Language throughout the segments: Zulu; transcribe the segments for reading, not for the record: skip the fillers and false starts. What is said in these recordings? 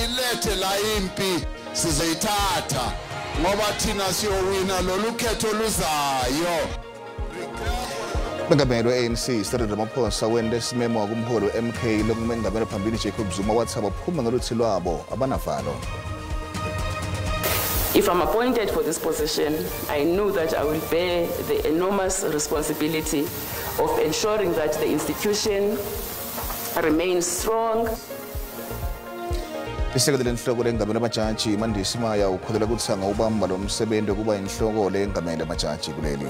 ilethe la impi sizoyithatha ngoba thina siyowina lolu khetho luzayo. Bengameli we-ANC Cyril Ramaphosa wende isimemo kumholi we-MK lokumengamela phambili Jacob Zuma wathi abaphuma ngoluthi lwabo abanavalo. If I'm appointed for this position, I know that I will bear the enormous responsibility of ensuring that the institution remains strong. Isekela lenhloko lengamela amajaji Mandisi Maya ukholela ukuthi angawubamba lo msebenzi kuba inhloko lengamela amajaji kuleli.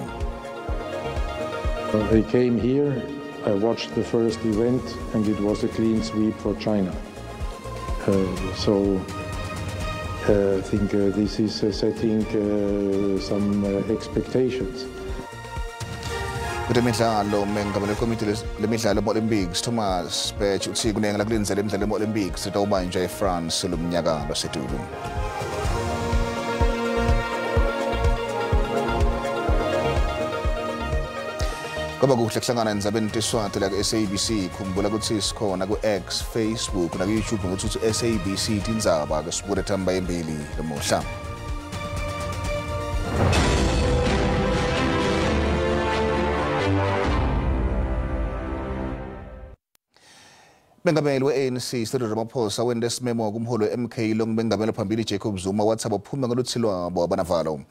I came here, I watched the first event, and it was a clean sweep for China. I think this is setting some expectations. Kutemidlalo mengamela komiti lemidlalo Olympics Thomas Bach uthi kunengela kulinzela imidlalo Olympics etawubanjwa eFrance lomnyaka lwasetulu. Kuba kuhle kuhlangana ndzabeni tiswati la SABC khumbula ukuthi sikhona ku-X, Facebook na ku-YouTube ngokuthi SABC tindzaba ke sibuke thamba yembili lemuhla. Bengameli we-ANC Cyril Ramaphosa wende isimemo kumholi we-MK lokumengamela phambili Jacob Zuma wathi abaphuma ngoluthi lwabo abanavalo.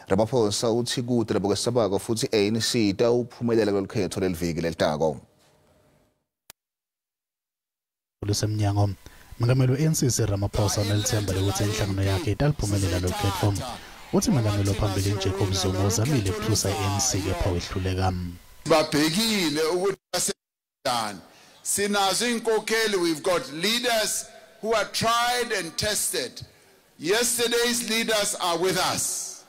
Ramaphosa uthi kude labo kwesabako futhi ANC itawuphumelela kulolu khetho leliviki lelitako. Lusemnyango Mengameli we-ANC Cyril Ramaphosa unelithemba lokuthi inhlangano yakhe italiphumelela lolu khetho. Uthi mengameli phambili Jacob Zuma uzamile ukuthusa i-ANC kepha wehluleka. Babhekile ukuthi asedani. Sinazo inkokheli, we've got leaders who are tried and tested. Yesterday's leaders are with us.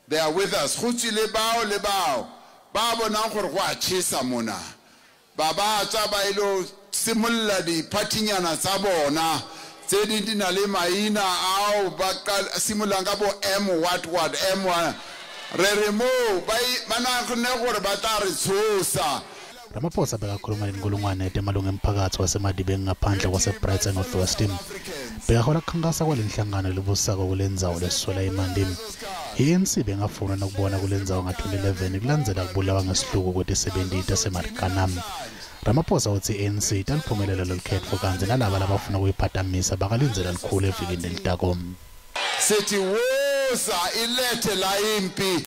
They are with us. Khuti lebao. Babo na gore kwa chisa mona. Baba tsa ba ilo simulla di patinyana tsa bona. Tse di na le maina ao ba simula ngabo what M1. Re remove ba mana khone gore ba tla re tshosa. Ramaphosa bekakhuluma nenkulungwane emalungu emphakathi waseMadibeng ngaphandle kwaseBrighton North West. Bekahola khankasa kwalenhlangano lebusako kulendzawo lesiswela imandi. I-ANC bengafuna nokubona kulendzawo nga-2011 kulandzela kubulawa ngesihluku kweti-70 taseMarikana. Ramaphosa uthi i-ANC italiphumelela lolu khetho kanti nalaba labafuna ukuyiphatamisa bakalindzela likhulu evikini lelitako. Sithi woza ilethe la impi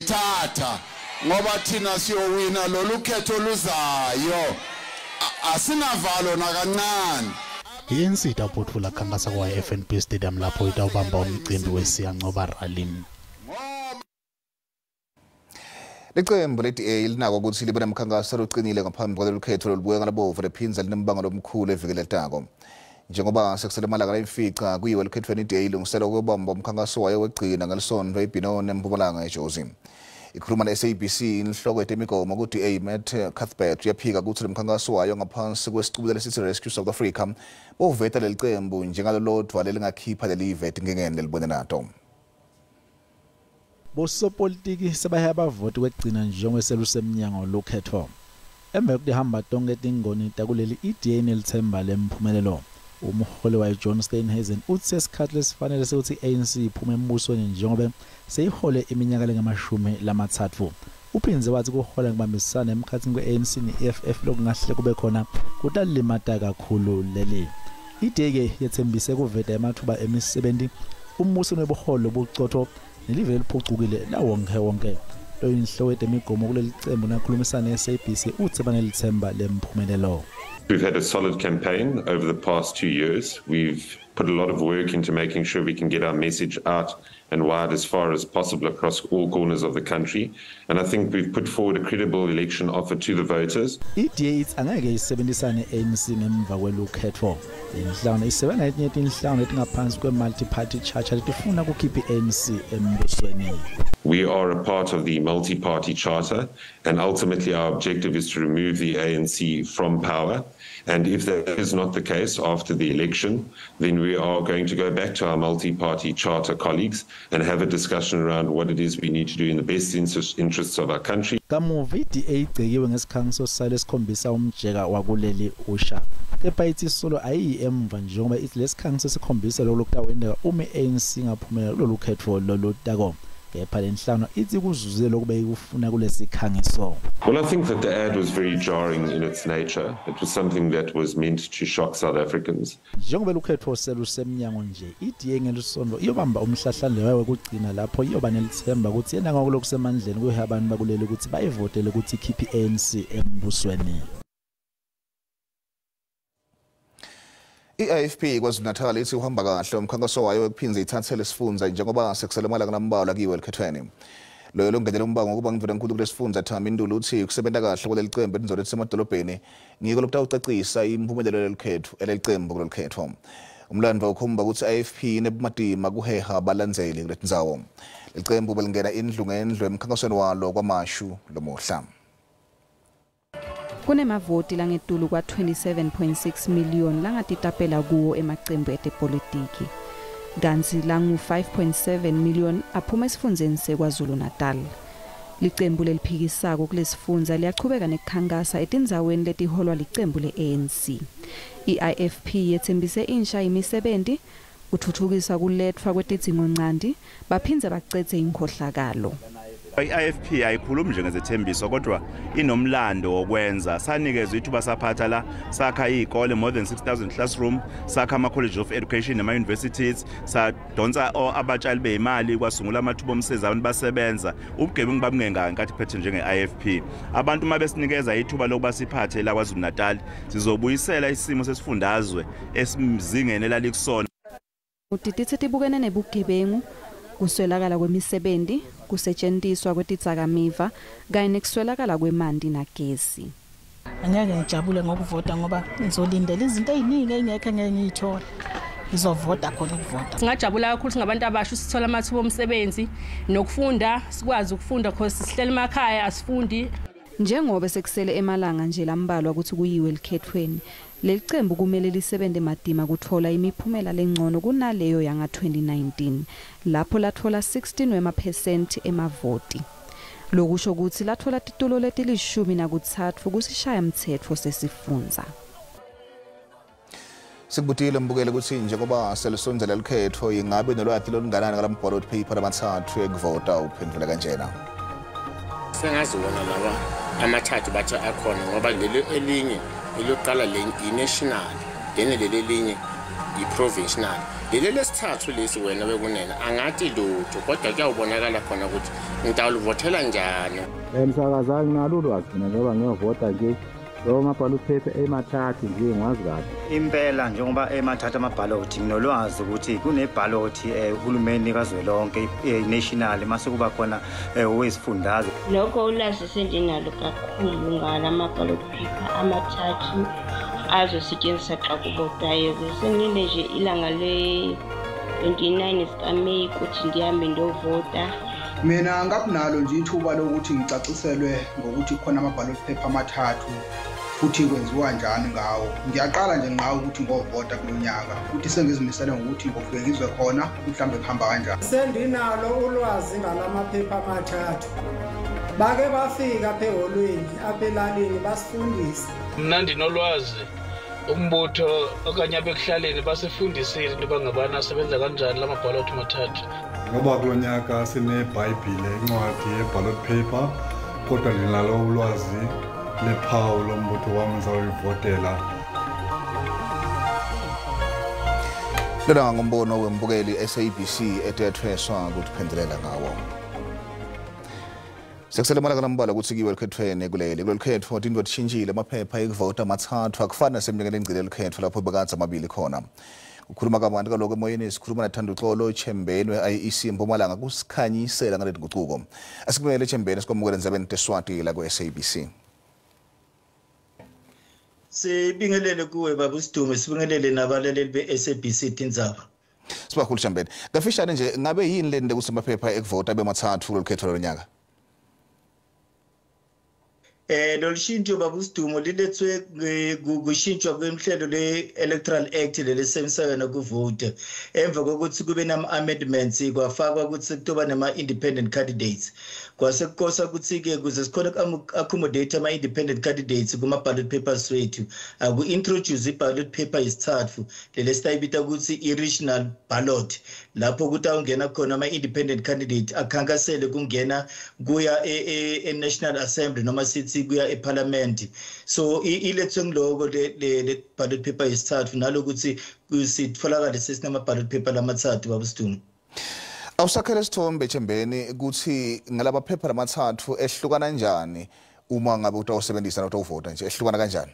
thatha ngoba thina siyowina lolu khetho luzayo asinavalo nakancane. I-ANC itawuphothula khankasa kwa-FNB Stadium lapho itawubamba umcimbi wesiyancoba rally. Licembu le-DA linako ukuthi libe namkhankaso locinile ngaphambi kwalolu khetho lolubuye ngalabovu liphindza linembango lomkhulu evikini lelitako. Njengoba sekusele malanga layimfica kuyiwe lukhethweni i-DA ilungisela ukubamba umkhankaso wayo wegcina ngalisonto eBinoni eMpumalanga eJozi. Ikhuluma ne-SABC inhloko yetemigomo ku-DA Matt Cuthbert yaphika ukuthi lomkhankaso wayo ngaphansi kwesiqubulo lesithi Rescue South Africa boveta leli cembu njengalo lodwa lelingakhipha leli iveti ngengene lelibone nato. Bosopolitiki sebahaya abavoti kwegcina njengoselu lokhetho. Emva kokudihamba tonke tingoni takuleli i-DA nelithemba lemphumelelo. Umholi wayo John Steenhuisen uthi sesikhathi lesifanele sokuthi ANC iphume embusweni njengoba seyihole iminyaka lengamashumi lamathathu. Uphinze wathi kuhola ngibambisana emkhathini kwe-ANC ne-EFF lokungahle kube khona kutalimata kakhulu leli. I-DA ke yethembise kuveta amathuba emisebenzi umbuso nobuholo bokucotho nelive eliphucukile lawonke. Lo inhloko yetemigomo kuleli cembu nakhulumisana ne-SABC uthi banelithemba lemphumelelo. We've had a solid campaign over the past 2 years. We've put a lot of work into making sure we can get our message out and wide as far as possible across all corners of the country. And I think we've put forward a credible election offer to the voters. I-DA angeke isebenzisane ANC ngemva kwelukhetho. Inhlangano isebenza etinye inhlangano etingaphansi kwe-multi-party charter letifuna ukukhipha i-ANC embusweni. We are a part of the multi-party charter, and ultimately our objective is to remove the ANC from power. And if that is not the case after the election, then we are going to go back to our multi-party charter colleagues and have a discussion around what it is we need to do in the best interests of our country. Kamuva i-DA igcekiwe ngesikhangiso sayo esikhombisa umjeka wakuleli usha. kepha ithi solo ayi emva njengoba ithi lesikhangiso sesikhombisa lokutawendeka uma ANC ngaphumela kulolu khetho lolutako kepha lenhlangano ithi kuzuzile lokube ikufuna kulesi khangiso. Well, I think that the ad was very jarring in its nature. It was something that was meant to shock South Africans. Njengoba ukhetho selusemnyango nje iDA ngelisonto iyobamba umhlahlande wayo wokugcina lapho iyoba nelithemba ukuthi yena ngokulokusemandleni kuhe abantu bakuleli ukuthi bayivotele ukuthi ikhiphe ANC embusweni. I-AFP KwaZulu-Natal ithi uhamba kahle umkhankaso wayo wekuphinza ithathele isifundza njengoba sekusele malanga nambalwa kiwo elikhethweni. Loyo longenele umbango ukuba ngivela nkulu kulesifundza Thami Ndulu uthi kusebenta kahle kwaleli qembu elizolo lisemadolobheni ngiko lokutawucacisa impumelelo lelikhetho elelicembu kuleli khetho. Umlando ukhomba ukuthi i-AFP inebumadima kuheha abalandzeli kuleti ndzawo. Iqembu belingena indlu ngendlu emkhankasweni walo kwamashu lomuhla. Kunemavoti langedulu kwa 27.6 million langatitapela kuwo emacembu etepolitiki. Ganzi langu 5.7 million aphuma esifundzeni seKwaZulu-Natal. Licembu leliphikisako kulesifundza liyachubeka nekukhankasa etindzaweni letiholwa licembu le-ANC. I-IFP yethembise insha imisebenzi kuthuthukisa kulethwa kwetidzingoncandi baphindze bacedze inkhohlakalo. I-IFP ayikhulumi nje ngezethembiso kodwa inomlando wokwenza sanikezwe ithuba saphatha la sakha izikole more than 6000 classroom sakha ama college of education nama universities sadonsa abatshali beimali kwasungula amathuba omsebenzi abantu basebenza ubugebengu babungengaka nkathi phethe njenge-IFP abantu mabesinikeza ithuba lokuba siphathe la KwaZulu-Natal sizobuyisela isimo sesifundazwe esimzingene lalikusona utitithe tibukene nebugebengu kuswelakala kwemisebenzi kusetshenziswa kwetitsakamiva kanye nekuswelakala kwemanti nagesi. Angeke ngijabule ngokuvota ngoba ngizolindela izinto eziningi engeke ngiyithola. Ngizovota khona ukuvota. Singajabula kakhulu singabantu abasha sithola amathuba omsebenzi nokufunda sikwazi ukufunda because sihleli emakhaya asifundi. Njengoba sekusele emalanga nje lambalwa ukuthi kuyiwe elikhethweni leli qembu kumele lisebente madima kuthola imiphumela lengcono kunaleyo yanga 2019 lapho lathola 16% emavoti. Lokusho ukuthi lathola titulo letilishumi nakuthathu kusishaya mthetho sesifundza. Sikubutile mbukele ukuthi njengoba selisondzela likhetho ingabe nolwathi lolunganani kalambhalo paper amathathu ekuvota uphendvule kanjena. Sengazibona laba amathathu bathi akhona ngoba leli elinye eloqala i-national then leli elinye i-provincial leli lesithathu lesi wena bekunena angathi lutho kodwa kuyawubonakala khona ukuthi ngitawulivotela njani. Emsakazani nalo ulwazi ngoba ngiyovota ke lo mabhalo paper emathathu nje ngwazi kahle impela njengoba emathathu amabhaloti nginolwazi ukuthi kunebhaloti uhulumeni kazwelonke national mase kuba khona owesifundazwe lokho ulwazi senjinalo kakhulu ngala mabhaloti paper amathathu azosetshenziswa xa kuvotayo sengile nje ilanga le 29 sikaMeyi ukuthi ndihambe ndovota. Mina ngakunalo nje ithuba lokuthi ngicaciselwe ngokuthi khona amabhaloti paper amathathu futhi kwenziwa njani ngawo. Ngiyaqala nje nqa ukuthi ngovota kulonyaka futhi sengizimisele ngokuthi ngofike ngizwe khona mhlambe kuhamba kanjani. Sendinalo ulwazi ngalamaphepha amathathu. Bake bafika pheholweni abelalini basifundisa. Mina ndinolwazi umbutho okanye abekuhlaleni basifundisile into bangabana asebenza kanjani lamabhaloti amathathu. Ngoba kulonyaka sineBhayibhile incwadi yeballot paper kodwa ndinalo ulwazi lephawu lombutho wami ngizawuyivotela. Lona ngombono wembukeli SABC etethweswa ukuthi phendulela ngawo. Sekusele malanga lambala ukuthi kiwe elikhethweni kuleli khetho into etshintshile amaphepha ekuvota amathathu akufana nasemnyakeni engcile elikhetho lapho bekadza amabili khona. Ukhuluma kabantu kaloko emoyeni sikhuluma naThando Xolo Chembeni we-IEC Mpumalanga kusikhanyisela ngaleli nguquko. Asikubele Chembeni sikwamukele ndzabeni teswati la ku-SABC. Sibingelele kuwe baba Sidume sibingelele nabalaleli be-SABC tindzaba. Sibakhulu Chembeni. Ngafishane nje ngabe yini lende kusemaphepha ekuvota bemathathu kuleli khetho lonyaka? lolushintsho babusidumo lilethwe kushintshwa kwemhlelo le-Electoral Act lele 77 ukuvote emva kokuthi kube nama-amendments kwafakwa ukuthi kutoba nama-independent candidates kwase kukosa ukuthi-ke kuze sikhona accommodate ama-independent candidates kuma-ballot papers wethu aku-introduce i-ballot paper yesithathu lele sitayibita ukuthi i-regional ballot lapho ukuthi awungena khona ama-independent candidate akhankasele kungena kuya e-National Assembly noma sithi kuya eParliament. So ilethwe ngiloko le ballot paper yesithathu nalokuthi sitfolakala sesinama ballot paper lamathathu babusidumo. Awusakhele Sithombe Chembeni ukuthi ngalaba phepha lamathathu ehlukana kanjani uma ngabe utawusebenzisa notawuvota nje ehlukana kanjani?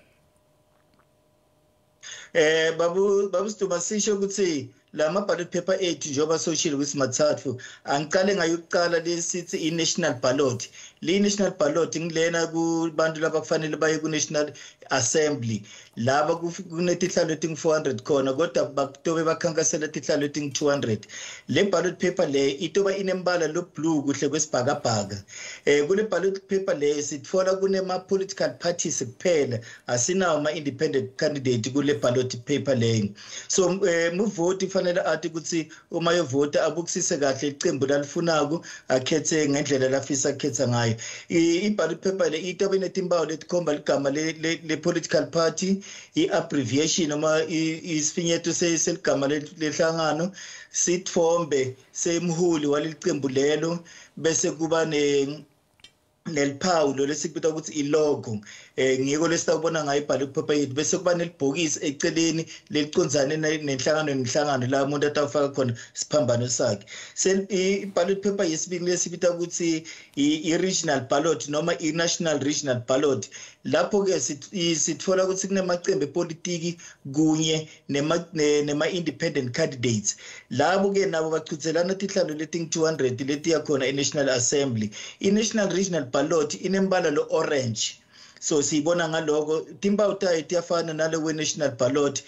Babusidumo sisho ukuthi lama ballot paper ethu njoba social ukuthi mathathu angiqale ngayokuqala lesithi i-national ballot. Le national ballot ngilena kubantu laba kufanele baye ku National Assembly laba kunetihlalo eting 400 khona kodwa bakutobe bakhankasela tihlalo eting 200. Le ballot paper le itoba inembala lo blue kuhle kwesibhakabhaka. Kule ballot paper le sitfola kunema political parties kuphela asinawo ama independent candidate kule ballot paper le. So muvote fanele athi ukuthi uma yovota abukisise kahle iqembu lalifunako akhethe ngendlela lafisa akhetha ngayo. I-ballot paper le itobe netimbawu letikhomba ligama le political party i-abbreviation noma isifinyeto seligama lehlangano sithombe semhuli waliqembu lelo bese kuba neliphawu lo lesikubita ukuthi ilogo ngiko lesitawubona ngayo ibhalo kuphepha yethu bese kuba nelibhokisi eceleni lelicondzane nenhlangano la umuntu atawufaka khona siphambano sakhe. Ibhalo paper yesibili lesibita ukuthi i-regional ballot noma i-national regional ballot lapho ke sithola ukuthi kunemaqembu epolitiki kunye nema-independent candidates labo ke nabo bachuthelana tihlalo leting 200 letiya khona e-National Assembly. I-national regional ballot inembala lo orange. So siyibona ngaloko timbawu tayo tiyafana nale we-national ballot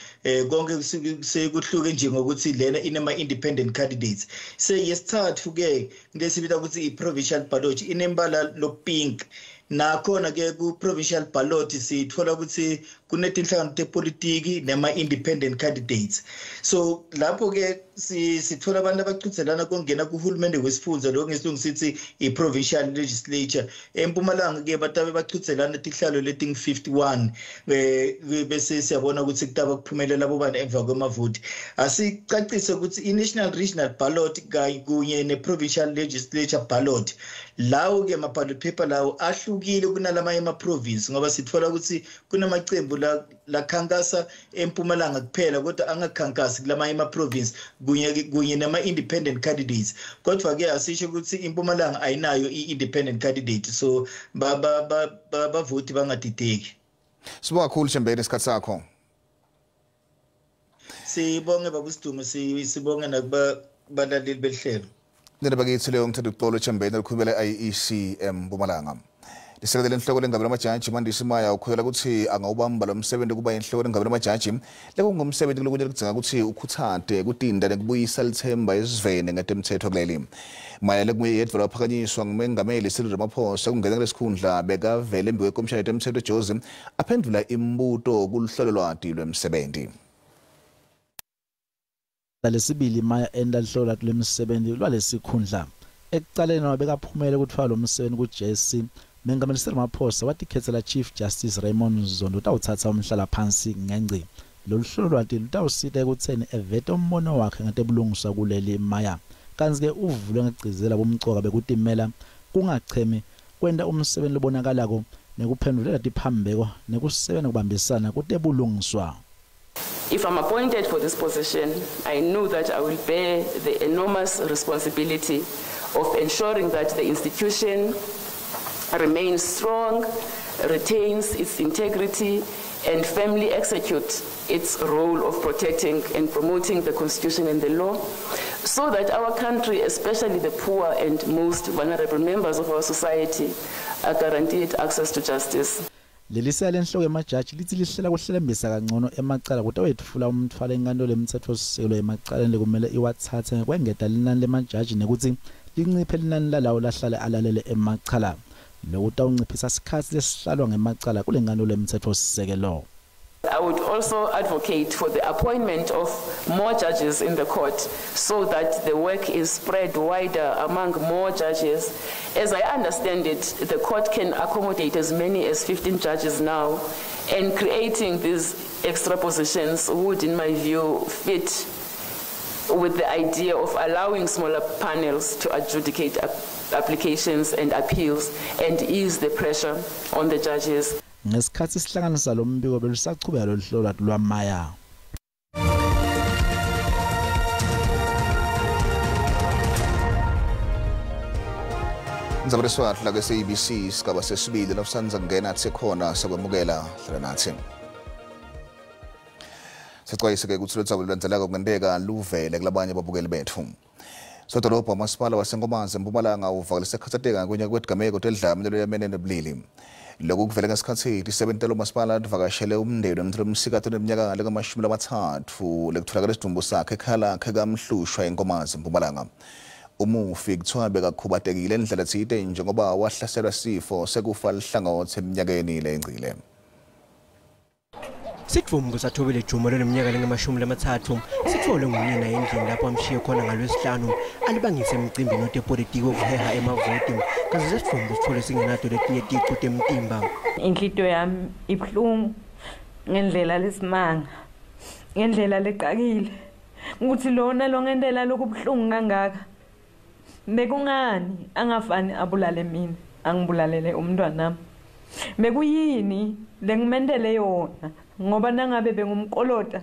konke sekuhluke nje ngokuthi lena inema independent candidates. Yesithathu ke lesibita ukuthi i-provincial ballot inembala lo pink. Nakhona ke ku-provincial ballot sithola ukuthi kunetinhlangano tepolitiki nema-independent candidates. So lapho ke sithola abantu abachuthelana kongena kuhulumende wesifundza lokho ngesilungu sithi i-provincial legislature. EMpumalanga ke batabe bachuthelana tihlalo leting 51 bese siyabona ukuthi kutaba kuphumelela bobani emva kwemavoti. Asicacise ukuthi i-national regional ballot kunye ne-provincial legislature ballot lawo ke ama-ballot paper lawo ahlukile kunalamanye ama-province ngoba sithola ukuthi kunamaqembu la khankasa eMpumalanga kuphela kodwa angakhankasi kulamanye ama-province kunye nama-independent candidates. Kodwa ke asisho ukuthi iMpumalanga ayinayo i-independent candidate so bavoti bangadideki. Sibonga kakhulu Chembeni isikhathi sakho. Sibonge babusidumo sibonge nakubalaleli behlelo. Ndaba kithi leyo ngithatha uXolo Chembeni likhulumela IEC eMpumalanga. Lisekela inhloko lengabe lamajaji Mandisi Maya ukhoyela ukuthi angawubamba lo msebenzi kuba inhloko lengabe lamajaji lekungumsebenzi lokunye lokudzinga ukuthi ukhuthade kutinda nekubuyisa lithemba esivene ngetemthetho kuleli. Maya lekuye yedwa laphakanyiswa ngumengameli Cyril Ramaphosa kungena kulesikhundla bekavele embi kwekomishana yetemthetho eJozi aphendula imibuto kuluhlelo lwati lwemsebenzi. Lesibili Maya enda lihlolo lwakhe lwemsebenzi lwalesikhundla ekuqaleni wabekaphumela ukuthiwa lo msebenzi kuJC Mengameli Cyril Ramaphosa watikhethela Chief Justice Raymond Zondo utawuthatha umhlala phansi ngengci. Lolu hlolo lwati lutawusita ekutheni evete umbono wakhe ngatebulungiswa kuleli Maya. Kanzi ke uvule ngegcizela bomcoka bekutimela kungacheme kwenda umsebenzi lobonakalako nekuphendulela tiphambeko nekusebenza kubambisana kutebulungiswa. If I'm appointed for this position, I know that I will bear the enormous responsibility of ensuring that the institution remains strong, retains its integrity, and firmly executes its role of protecting and promoting the Constitution and the law, so that our country, especially the poor and most vulnerable members of our society, are guaranteed access to justice. Lelisa lenhloko emajaji lithi lihlela kuhlelembisa kangcono emacala kutawetfula umthwalo enkantolo lemitsetfosisekelo emacaleni lekumele iwathathe kwengeta linani lemajaji nekuthi linciphe linani lalawo lahlale alalele emacala. lokutawunciphisa isikhathi lesihlalwa ngemacala kule nkanulo yemthetho-sisekelo. I would also advocate for the appointment of more judges in the court so that the work is spread wider among more judges. As I understand it, the court can accommodate as many as 15 judges now, and creating these extra positions would, in my view, fit with the idea of allowing smaller panels to adjudicate applications and appeals and ease the pressure on the judges. Ngesikhathi sihlanganisa lo mbiko belisachubeka lo hlolo lwamaya. Ndzabale swatla ke ABC sigaba sesibili lapsanza ngena sekhona sekwemukela hlala nathi. Sixwayise ke ukuthi lotsabu lwenzeleka kungenteka luvele kulabanye ababukeli bethu. Sodolopha umasipala waseNkomazi eMpumalanga uvakalise khathateka kwenye kwetigameko telidlamelo yamene nebulili. Lokhu kuvele ngesikhathi isebentelo umasipala livakashele umndeni womthethomsikato neminyaka leka-30 lekutholakala isidumbu sakhe ekhaya lakhe kaMhlushwa eNkomazi eMpumalanga. Umufi kuthiwa bekakhubatekile endlela ethile njengoba wahlaselwa sifo sekufa lihlangothi eminyakeni lengcile. Sitfumbu sathobele Juma leminyaka lengama-30 sithole ngumyeni endlini lapho amshiye khona ngolwesihlanu alibangise emcimbini wepolitiki wokuheha emavoti kaze sesithumbu sithole singenato letinye ticu temtimba. Inhlito yami ibhlungu ngendlela lesimanga ngendlela leqakile ukuthi lona lo ngendlela lokubhlungu kangaka bekungani angafani abulale mina angibulalele umntwana bekuyini lengimendele yona ngoba nangabe bengumkolota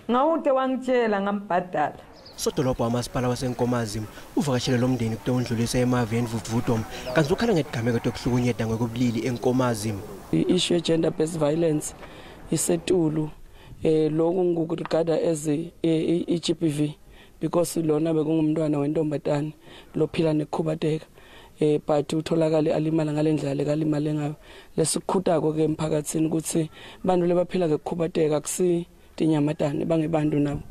ngawude wangitshela ngambhadala. Sodolopha umasipala waseNkomazi uvakashele lo mndeni kutondlulisa emaveni vuvudo kanti ukhala ngetigameko tokuhlukunyeda ngokubulili eNkomazi. I-issue of gender based violence isetulu lokhu ngikuregada as i-GBV because lona bekungumntwana wentombatane lophila nekhubateka but utholakala alimala ngalendlela lekalimale ngayo lesikhutako ke emphakathini ukuthi bantu lebaphila ngekhubateka akusi tinyamatane bangebantu nabo.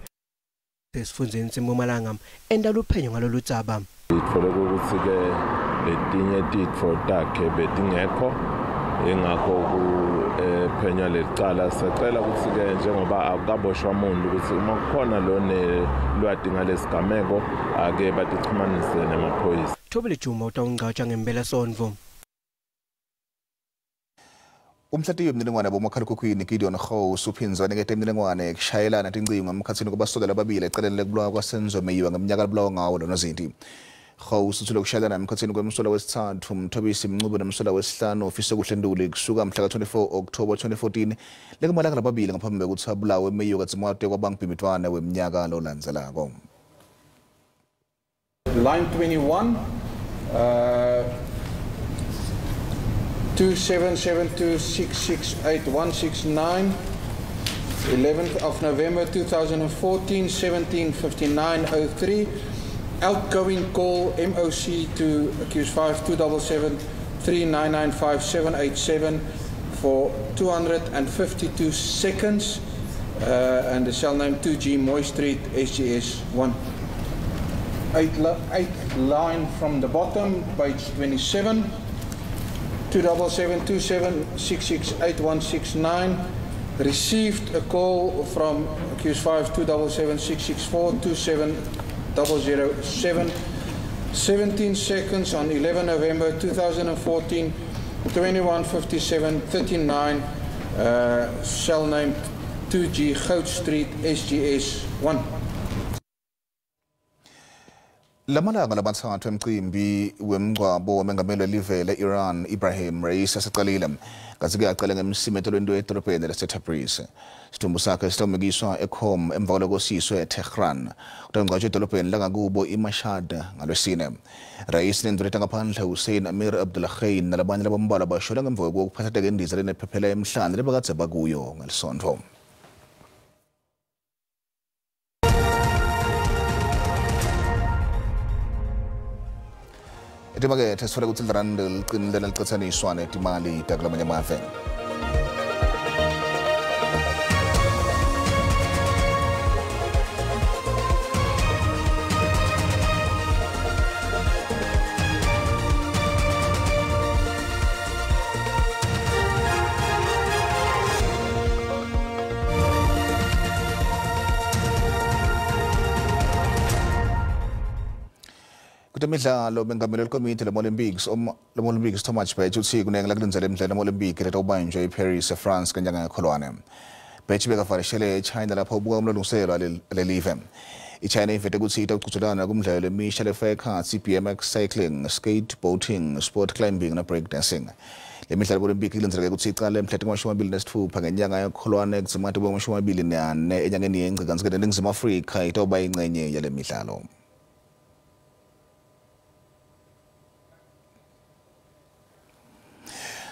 Sesifundzeni seMpumalanga enda luphenyo ngalolu dzaba. Itfole ukuthi ke letinye titfo takhe betingekho engakho kuphenya lecala secela ukuthi ke njengoba akukaboshwa umuntu ukuthi uma kukhona lone lwadi ngalesigameko ake batichumanise nemaphoyisa. Thobele Juma utawungqatsha ngempela sonvo. Umhlati wemniningwane bomakhalekhukhwini Gideon Gous uphinzwa nekete imniningwane kushayelana tincingo emkhatsini kubasolela ababili eceleni lekubulawa kwaSenzomeyiwa ngeminyaka libulawa ngawo lona zinti. Gous uthule kushayelana emkhatsini kwemsola wesithathu Mthobisi Mncube nomsola wesihlanu ofisa kuhlenduli kusuka mhla ka-24 October 2014 lekumalanga lababili ngaphambi kokuthi abulawe eMeyiwa kaZimwate kwabangibhimitwane weminyaka lolandzelako. Line 21 2772668169 11th of November 2014 17:59:03 outgoing call MOC to accused 527739958787 for 252 seconds and the cell name 2G Moy Street SGS 1. 8 line from the bottom, page 27, 277276688169 received a call from accused 527766427007 17 seconds on 11 November 2014 21:57:39 cell name 2G Goud Street SGS 1. Lamalanga labathathu emcimbi wemngcwabo womengameli welivele Iran Ibrahim Raisi asecalile kazi-ke acele ngemsimetelo edolobheni laseTabriz. Isithumbu sakhe sitamekiswa eCom emva kwalokosiswe eTehran utangcwatshwa edolobheni langakubo iMashhad ngolwesine. Raisi nendodana ngaphandle Hussein Amir Abdullahian nalabanye labambalwa bashona ngemva kokuphatha indiza lenephephela emhlanje lebakade bakuyo ngalisonto. Emakethe sifuna ukuthi ilirandi liqinile licathaniswa netimali takulamanye amave. Kutemidlalo bengamele lekomiti lama-Olympics Thomas Bach uthi kunengela kulinzela emidlalo yama-Olympic letobanjwa eParis eFrance kanyanga yakholwane. Bach bekavakashele eChina lapho ubuka umlungiselelo lelive. iChina ivete ukuthi itawuqhudelana kumidlalo emisha lefaka ekhatsi BMX cycling, skateboating, sport climbing na breakdancing. Le midlalo yama-Olympic ilindeleke ukuthi iqale mhla ka-26 ngenyanga yakholwane kuzimathi ka-24 enyangeni yengci kanti-ke neNingizimu Afrika itawuba ingxenye yale midlalo.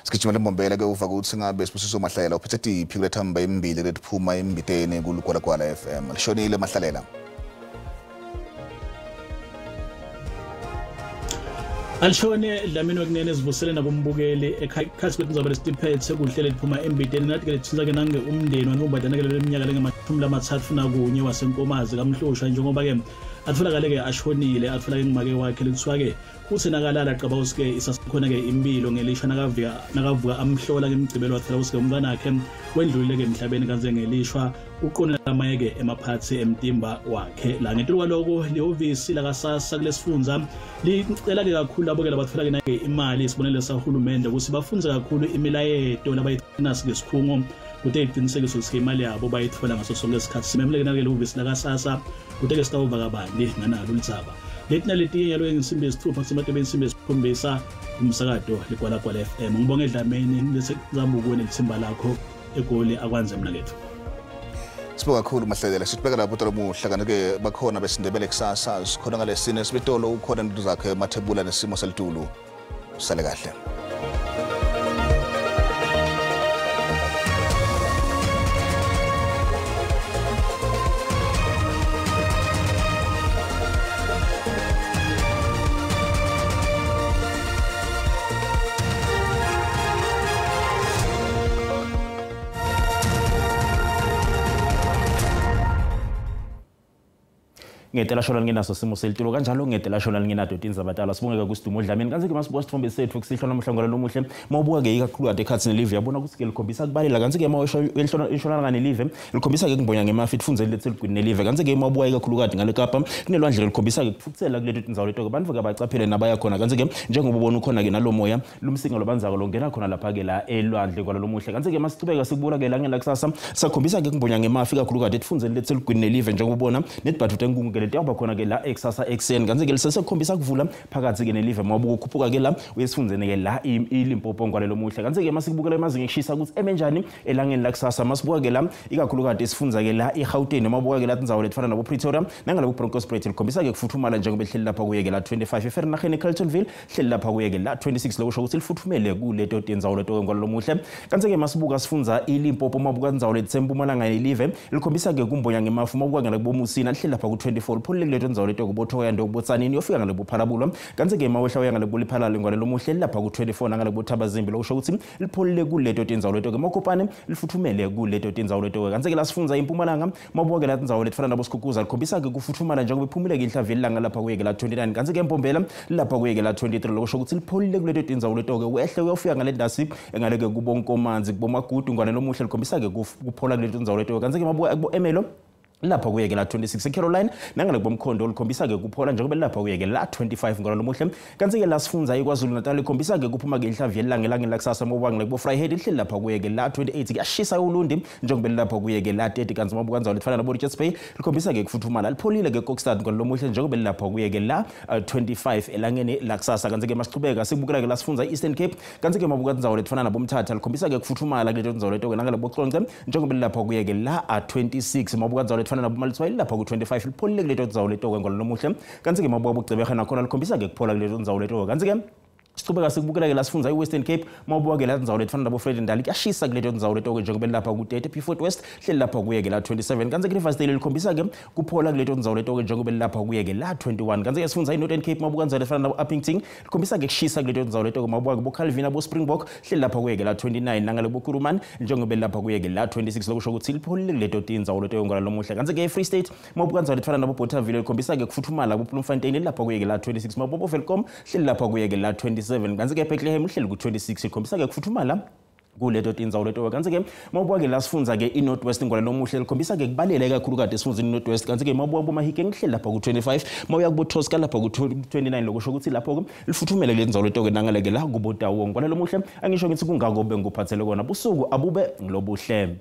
Sikijimela Mbombela ke uva ukuthi ngabe Sibusiso Mahlela uphethe tiphi kule thamba embili letiphuma embiteni kuLugwalagwala FM. Lishonile Mahlalela. Alishone Dlamini wekunene sivusele nabombukeli ekhasi kwethu ngizobe lesitiphethe kuhlele liphuma embiteni nathi ke lithinza ke nange umndeni wanobadana ke leminyaka lengama-30 nakunye wasenkomazi kaMhlosha njengoba ke atholakale ke ashonile atholakale ngimake wakhe lekuthiwa ke usenakalala Qabawuske isasekhona ke impilo ngelisha nakavuka amhlola ke emgcibelo wathola usike umntwana wakhe wendlulile ke emhlabeni kanze ngelishwa uqonela amayeke emaphathi emtimba wakhe la ngetolo kwaloko lehhovisi lakasasa kulesifunza licela ke kakhulu abo ke labathola ke nake imali isibonelelo sahulumende ukuthi bafunze kakhulu imilayeto labayithina ngesikhungo kuthi iqinisekiso ukuthi imali yabo bayithola ngaso sonke isikhathi simemleke nake lehhovisi lakasasa kuthi ke sitawuva kabandi nganalo ulitsaba letina letiye lo insimbi esithupha kusematebeni insimbi esikhombisa umsakado leGwalagwala FM ngibonge Dlamini bese zabuku nelithimba lakho egoli akwanze mina lethu. Sibonga kakhulu Mahlelela sibheka lapho tolomuhla kanti-ke bakhona besindebele kusasa sikhona ngalesine sibitolo ukhona into zakhe mathebula nesimo selitulu sale kahle. Ngedela shona ngenaso simo selitulu kanjalo ngedela shona ngenato tinzabatala sibongeka kusidumo Dlamini kanzi ke masibuka sithombe sethu kusihlona nomhlangano lomuhle mawubuka ke ikakhulu ade khathi nelive yabona ukuthi ke likhombisa kubalela kanzi ke mawesho elishona ngane live likhombisa ke ngibonga ngemafi tfunze lethe ligwini nelive kanzi ke mawubuka ikakhulu kade ngale Kapa kunelwandle likhombisa ke kufuthela kuletho tinzawo leto ke bantu ke bacaphele nabaya khona kanzi ke njengoba ubona ukhona ke nalomoya lumsinga lobanzako longena khona lapha ke la elwandle kwalo lomuhle kanzi ke masicubeka sikubula ke la ngela kusasa sakhombisa ke ngibonga ngemafi ikakhulu kade tfunze lethe ligwini nelive njengoba ubona netbathu tenkungu ke lento khona ke la eksasa exen kanzi ke lisesekhombisa kuvula phakathi ke nelive mabuka ukhuphuka ke la uyesifunzene ke la ilimpopo ngwalelo muhle kanzi ke masikubukela emazinga ekushisa ukuthi emenjani elangeni la kusasa masibuka ke la ikakhulu kade sifunza ke la eGauteng mabuka ke la tindzawo letfana nabo Pretoria nangala ku Bronkhorstspruit likhombisa ke kufuthumala njengoba ehleli lapha kuye ke la 25 eVernageni Carletonville hleli lapha kuye ke la 26 lokusho ukuthi lifuthumele kuleto tindzawo leto ngwalelo muhle kanzi ke masibuka sifunza ilimpopo mabuka tindzawo letsempumalanga yelive likhombisa ke kumbonya ngemafu mabuka ngala kubomusina hleli lapha ku 24 pholile leto ndzawo leto kubothoya ndo kubotsanini yofika ngale buphalabulwa kanzi ke mawehla uya ngale buliphalalo ngwalelo muhle lapha ku 24 ngale buthabazimbi lokusho ukuthi lipholile kuleto tindzawo leto ke makopane lifuthumele kuleto tindzawo leto kanzi ke la sifunza impumalanga mabuka ke la tindzawo letfana nabo Sikhukuza likhombisa ke kufuthumala njengoba iphumile ke inhlaveli langa lapha kuye ke la 29 kanzi ke Mpombela lapha kuye ke la 23 lokusho ukuthi lipholile kuleto tindzawo leto ke wehle uyofika ngale ndasi engale ke kubonkomanzi kubomagudu ngwalelo muhle likhombisa ke kuphola kuleto tindzawo leto kanzi ke mabuka kubo Emelo lapha kuye ke la 26 eCaroline nangale bomkhondo likhombisa ke kuphola njengoba lapha kuye ke la 25 ngalo lomuhle kanzi ke la sifunza iKwaZulu Natal likhombisa ke kuphuma ke inhlaveli langeni lakusasa mabuka ngale bo Vryheid ihleli lapha kuye ke la 28 kuyashisa uLundi njengoba lapha kuye ke la 30 kanzi mabuka kanzawo lifana nabo Richards Bay likhombisa ke kufuthumala lipholile ke Kokstad ngalo lomuhle njengoba lapha kuye ke la 25 elangeni lakusasa kanzi ke masichubeka sikubukela ke la sifunza iEastern Cape kanzi ke mabuka kanzawo lifana nabo Mthatha likhombisa ke kufuthumala kuleto kanzawo leto ke nangale bo Xonce njengoba lapha kuye ke la 26 mabuka kanzawo fana nabo Malitswayi lapha ku 25 lipholile kuleto tindzawo leto ngalo lomuhle kanzi ke mabuka bucebekha nakhona likhombisa ke kuphola kuleto tindzawo leto kanzi ke sichubeka sikubukela ke la sifunza iWestern Cape mabuka ke la tindzawo letfana nabo Fred Ndali kuyashisa kuleto tindzawo leto ke njengoba lapha ku 30 Beaufort West hleli lapha kuye ke la 27 kanzi ke Riversdale likhombisa ke kuphola kuleto tindzawo leto ke njengoba lapha kuye ke la 21 kanzi ke sifunza iNorthern Cape mabuka kanzawo letfana nabo Uppington likhombisa ke kushisa kuleto tindzawo leto ke mabuka ke bo Calvin abo Springbok hleli lapha kuye ke la 29 nangale bo Kuruman njengoba lapha kuye ke la 26 lokusho ukuthi lipholile kuleto tindzawo leto ngalo lomuhle kanzi ke Free State mabuka kanzawo letfana nabo Bothaville likhombisa ke kufuthumala ku Bloemfontein lapha kuye ke la 26 mabuka Velkom hleli lapha kuye ke la 27 kanzi ke Bethlehem uhleli ku 26 ikhombisa ke kufuthumala kuleto tindzawo leto kanti ke mawubuka ke la sifundza ke iNorth West ngwala lomuhle likhombisa ke kubaleka kakhulu kade sifundza iNorth West kanti ke mawubuka bomahike ngihleli lapha ku25 mawuya kuboTosca lapha ku29 lokusho ukuthi lapho ke lifuthumele le ndzawo leto ke nangale ke la kubotawo ngwala lomuhle angisho ngithi kungako benguphathele kona busuku abube ngilobuhle